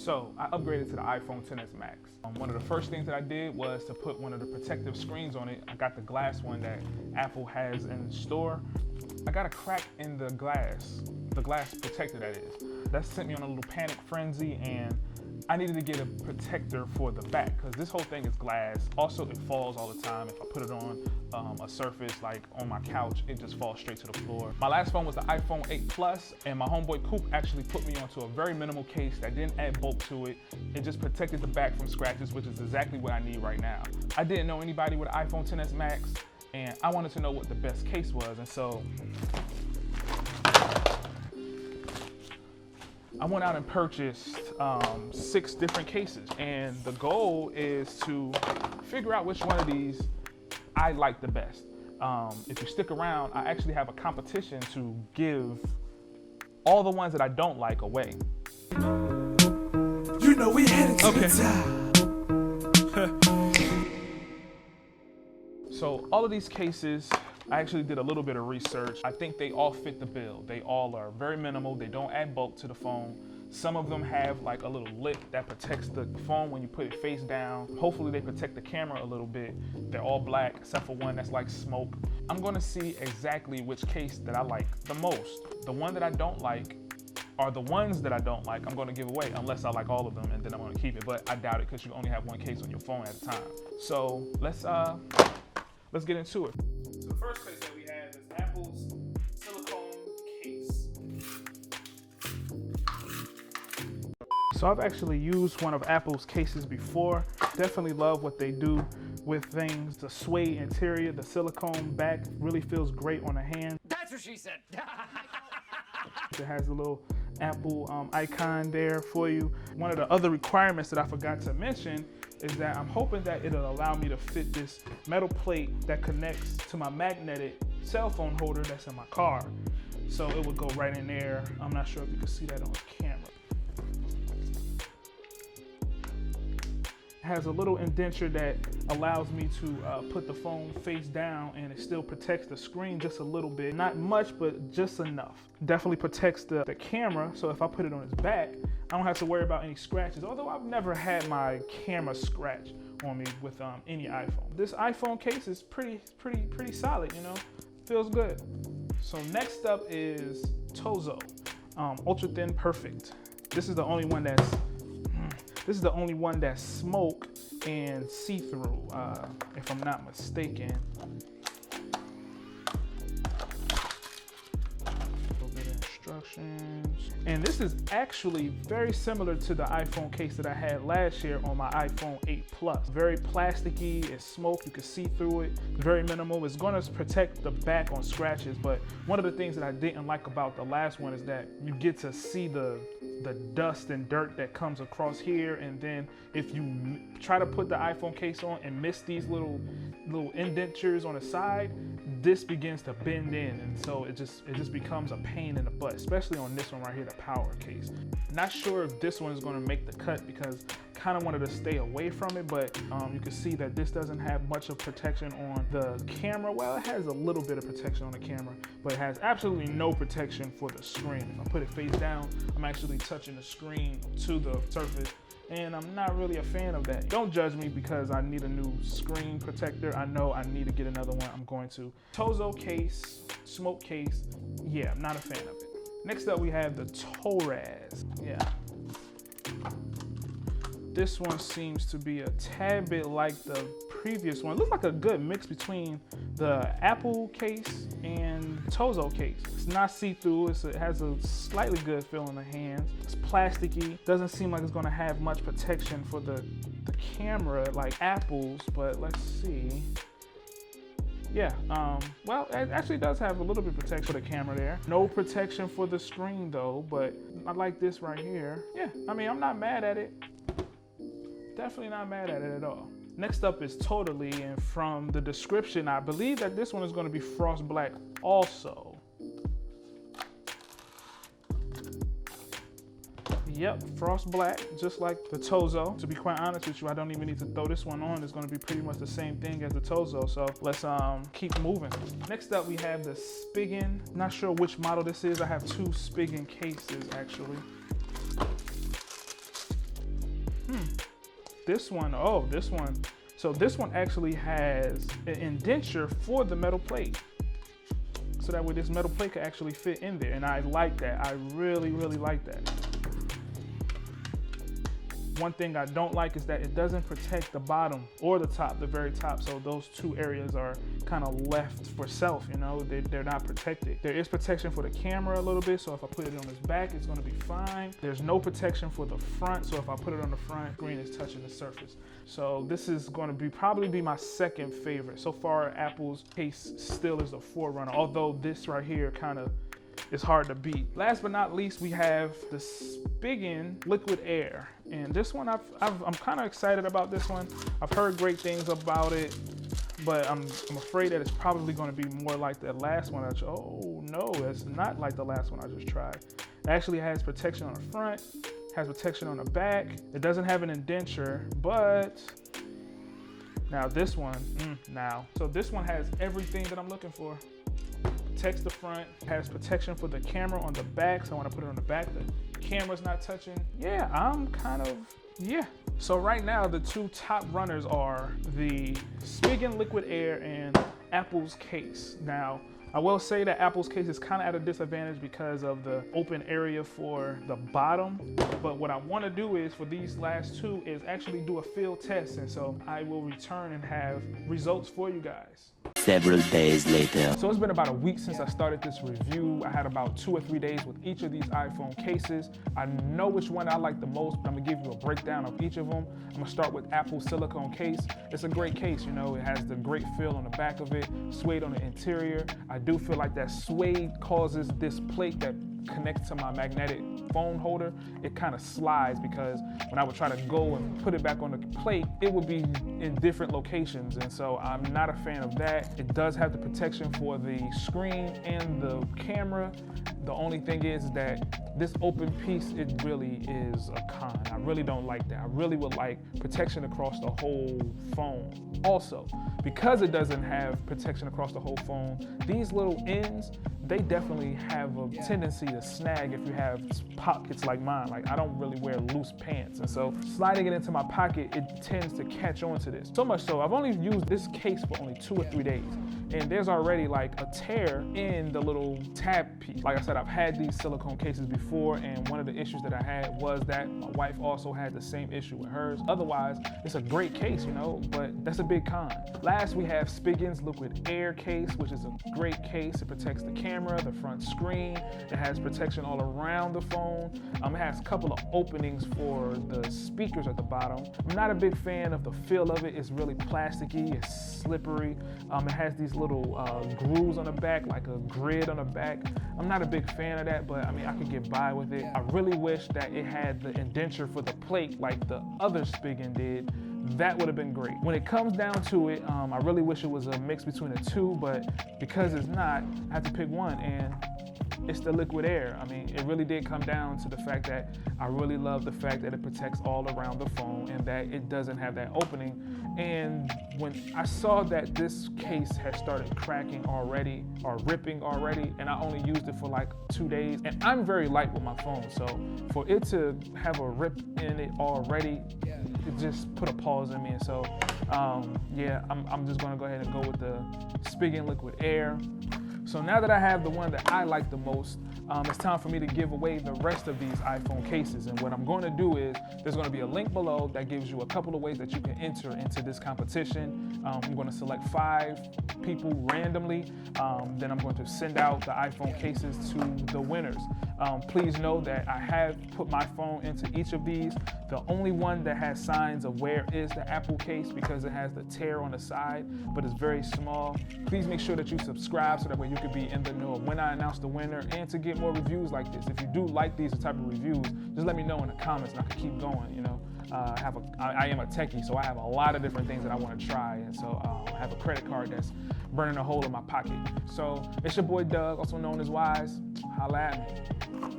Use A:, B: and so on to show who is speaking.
A: So I upgraded to the iPhone XS Max. One of the first things that I did was to put one of the protective screens on it. I got the glass one that Apple has in store. I got a crack in the glass protector that is. That sent me on a little panic frenzy, and I needed to get a protector for the back because this whole thing is glass. Also, it falls all the time. If I put it on a surface like on my couch, it just falls straight to the floor. My last phone was the iPhone 8 Plus, and my homeboy Coop actually put me onto a very minimal case that didn't add bulk to it. It just protected the back from scratches, which is exactly what I need right now. I didn't know anybody with an iPhone XS Max, and I wanted to know what the best case was, and so I went out and purchased 6 different cases, and the goal is to figure out which one of these I like the best. If you stick around, I actually have a competition to give all the ones that I don't like away.
B: You know we headed to the top.
A: So all of these cases, I actually did a little bit of research. I think they all fit the bill. They all are very minimal. They don't add bulk to the phone. Some of them have like a little lip that protects the phone when you put it face down. Hopefully they protect the camera a little bit. They're all black except for one that's like smoke. I'm gonna see exactly which case that I like the most. The one that I don't like are the ones that I don't like I'm gonna give away unless I like all of them, and then I'm gonna keep it, but I doubt it because you only have one case on your phone at a time. So let's get into it. So the first case that we have is Apple's silicone case. So I've actually used one of Apple's cases before. Definitely love what they do with things. The suede interior, the silicone back really feels great on the hand.
B: That's what she said.
A: It has a little Apple icon there for you. One of the other requirements that I forgot to mention is that I'm hoping that it'll allow me to fit this metal plate that connects to my magnetic cell phone holder that's in my car. So it would go right in there. I'm not sure if you can see that on camera. It has a little indenture that allows me to put the phone face down, and it still protects the screen just a little bit. Not much, but just enough. Definitely protects the camera, so if I put it on its back, I don't have to worry about any scratches, although I've never had my camera scratch on me with any iPhone. This iPhone case is pretty solid, you know, feels good. So next up is TOZO, Ultra Thin Perfect. This is the only one that's smoke and see-through, if I'm not mistaken. Instructions. And this is actually very similar to the iPhone case that I had last year on my iPhone 8 Plus. Very plasticky, it's smoke, you can see through it, very minimal. It's gonna protect the back on scratches, but one of the things that I didn't like about the last one is that you get to see the dust and dirt that comes across here, and then if you try to put the iPhone case on and miss these little indentures on the side, this begins to bend in, and so it just becomes a pain in the butt, especially on this one right here, the power case. Not sure if this one is going to make the cut because I kind of wanted to stay away from it, but you can see that this doesn't have much of protection on the camera. Well, it has a little bit of protection on the camera, but it has absolutely no protection for the screen. If I put it face down, I'm actually touching the screen to the surface, and I'm not really a fan of that. Don't judge me because I need a new screen protector. I know I need to get another one. I'm going to. TOZO case, smoke case, yeah, I'm not a fan of it. Next up we have the TORRAS. Yeah. This one seems to be a tad bit like the previous one. It looks like a good mix between the Apple case and TOZO case. It's not see-through, it has a slightly good feel in the hands. It's plasticky, doesn't seem like it's gonna have much protection for the camera like Apple's, but let's see. Yeah, well, it actually does have a little bit of protection for the camera there. No protection for the screen though, but I like this right here. Yeah, I mean, I'm not mad at it. Definitely not mad at it at all. Next up is totallee, and from the description, I believe that this one is going to be frost black also. Yep, frost black, just like the TOZO. To be quite honest with you, I don't even need to throw this one on. It's going to be pretty much the same thing as the TOZO, so let's keep moving. Next up, we have the Spigen. Not sure which model this is. I have 2 Spigen cases, actually. this one, so this one actually has an indenture for the metal plate. So that way this metal plate could actually fit in there. And I like that. I really, really like that. One thing I don't like is that it doesn't protect the bottom or the top, the very top. So those two areas are kind of left for self, you know, they're not protected. There is protection for the camera a little bit. So if I put it on its back, it's gonna be fine. There's no protection for the front. So if I put it on the front, screen is touching the surface. So this is gonna probably be my second favorite. So far, Apple's case still is a forerunner, although this right here it's hard to beat. Last but not least, we have the Spigen Liquid Air. And this one, I'm kind of excited about this one. I've heard great things about it, but I'm afraid that it's probably going to be more like the last one. Oh no, it's not like the last one I just tried. It actually has protection on the front, has protection on the back. It doesn't have an indenture, but now this one, So this one has everything that I'm looking for. Protects the front, has protection for the camera on the back. So when I put it on the back, the camera's not touching. Yeah, So right now, the two top runners are the Spigen Liquid Air and Apple's case. Now, I will say that Apple's case is kind of at a disadvantage because of the open area for the bottom. But what I want to do is for these last two is actually do a field test. And so I will return and have results for you guys.
C: Several days later.
A: So it's been about a week since I started this review. I had about 2 or 3 days with each of these iPhone cases. I know which one I like the most, but I'm gonna give you a breakdown of each of them. I'm gonna start with Apple silicone case. It's a great case, you know, it has the great feel on the back of it, suede on the interior. I do feel like that suede causes this plate that connects to my magnetic phone holder, it kind of slides, because when I would try to go and put it back on the plate, it would be in different locations, and so I'm not a fan of that. It does have the protection for the screen and the camera. The only thing is that this open piece, it really is a con. I really don't like that. I really would like protection across the whole phone. Also, because it doesn't have protection across the whole phone, these little ends, they definitely have a tendency to snag if you have pockets like mine. Like, I don't really wear loose pants, and so sliding it into my pocket, it tends to catch on to this. So much so, I've only used this case for only 2 or 3 days, and there's already like a tear in the little tab piece. Like I said, I've had these silicone cases before, and one of the issues that I had was that my wife also had the same issue with hers. Otherwise, it's a great case, you know, but that's a big con. Last, we have Spigen's Liquid Air case, which is a great case. It protects the camera, the front screen. It has protection all around the phone. It has a couple of openings for the speakers at the bottom. I'm not a big fan of the feel of it. It's really plasticky, it's slippery. It has these little grooves on the back, like a grid on the back. I'm not a big fan of that, but I mean, I could get by with it. I really wish that it had the indenture for the plate like the other Spigen did. That would have been great. When it comes down to it, I really wish it was a mix between the two, but because it's not, I have to pick one, and it's the Liquid Air. I mean, it really did come down to the fact that I really love the fact that it protects all around the phone and that it doesn't have that opening. And when I saw that this case had started cracking already, or ripping already, and I only used it for like 2 days, and I'm very light with my phone, so for it to have a rip in it already, it just put a pause in me. And so yeah, I'm just gonna go ahead and go with the Spigen Liquid Air. So now that I have the one that I like the most, it's time for me to give away the rest of these iPhone cases. And what I'm going to do is, there's going to be a link below that gives you a couple of ways that you can enter into this competition. I'm going to select 5 people randomly. Then I'm going to send out the iPhone cases to the winners. Please know that I have put my phone into each of these. The only one that has signs of wear is the Apple case, because it has the tear on the side, but it's very small. Please make sure that you subscribe so that way you can be in the know of when I announce the winner, and to get more reviews like this. If you do like these type of reviews, just let me know in the comments and I can keep going, you know. I am a techie, so I have a lot of different things that I want to try, and so I have a credit card that's burning a hole in my pocket. So it's your boy Doug, also known as Wise. Holla at me.